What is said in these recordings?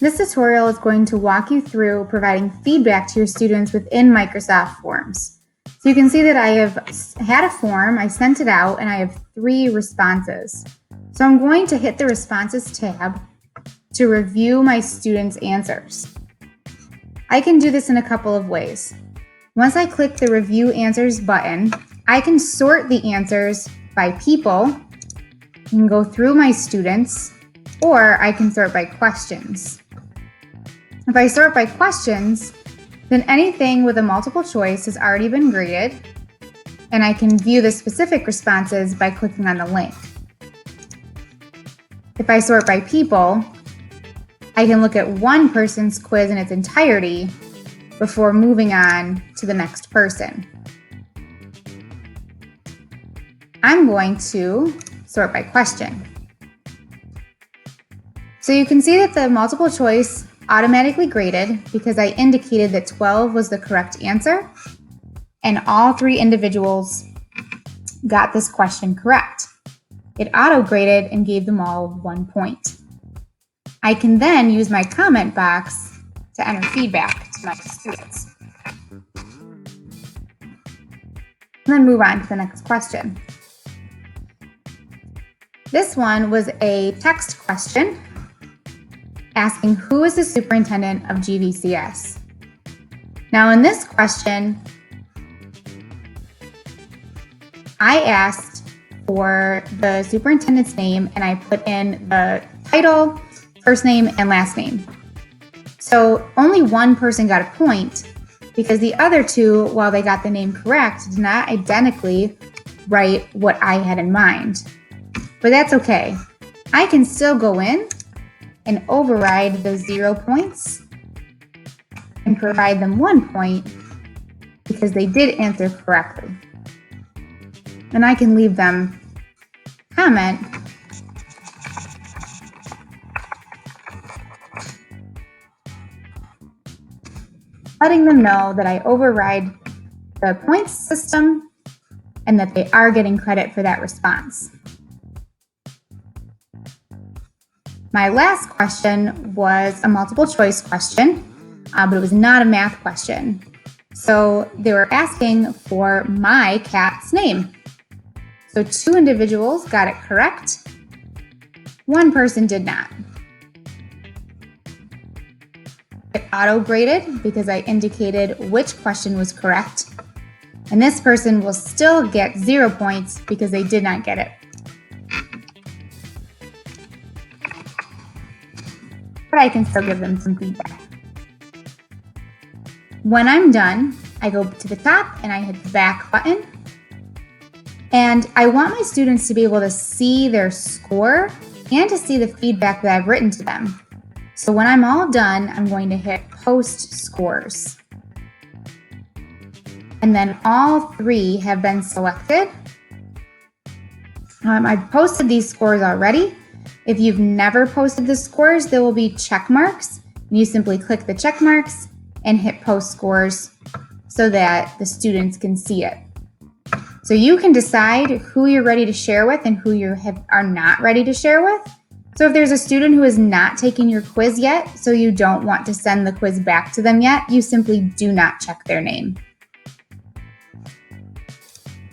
This tutorial is going to walk you through providing feedback to your students within Microsoft Forms. So you can see that I have had a form, I sent it out, and I have 3 responses. So I'm going to hit the Responses tab to review my students' answers. I can do this in a couple of ways. Once I click the Review Answers button, I can sort the answers by people, I can go through my students, or I can sort by questions. If I sort by questions, then anything with a multiple choice has already been graded, and I can view the specific responses by clicking on the link. If I sort by people, I can look at one person's quiz in its entirety before moving on to the next person. I'm going to sort by question. So you can see that the multiple choice automatically graded because I indicated that 12 was the correct answer, and all 3 individuals got this question correct. It auto-graded and gave them all 1 point. I can then use my comment box to enter feedback to my students. And then move on to the next question. This one was a text question asking who is the superintendent of GVCS. Now in this question, I asked for the superintendent's name and I put in the title, first name, and last name. So only one person got a point because the other 2, while they got the name correct, did not identically write what I had in mind. But that's okay. I can still go in and override the 0 points and provide them 1 point because they did answer correctly. And I can leave them comment letting them know that I override the points system and that they are getting credit for that response. My last question was a multiple choice question, but it was not a math question. So they were asking for my cat's name. So 2 individuals got it correct. 1 person did not. It auto-graded because I indicated which question was correct. And this person will still get 0 points because they did not get it. But I can still give them some feedback. When I'm done, I go to the top and I hit the back button. And I want my students to be able to see their score and to see the feedback that I've written to them. So when I'm all done, I'm going to hit Post Scores. And then all 3 have been selected. I've posted these scores already. If you've never posted the scores, there will be check marks. You simply click the check marks and hit Post Scores so that the students can see it. So you can decide who you're ready to share with and who you are not ready to share with. So if there's a student who has not taken your quiz yet, so you don't want to send the quiz back to them yet, you simply do not check their name.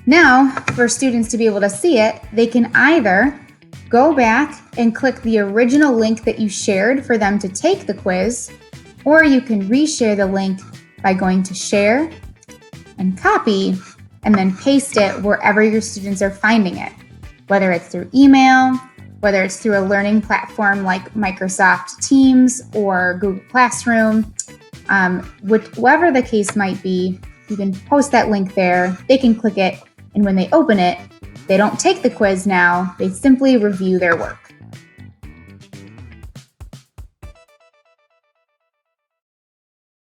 Now, for students to be able to see it, they can either go back and click the original link that you shared for them to take the quiz, or you can reshare the link by going to Share and Copy, and then paste it wherever your students are finding it, whether it's through email, whether it's through a learning platform like Microsoft Teams or Google Classroom, whatever the case might be, you can post that link there, they can click it, and when they open it, they don't take the quiz now, they simply review their work.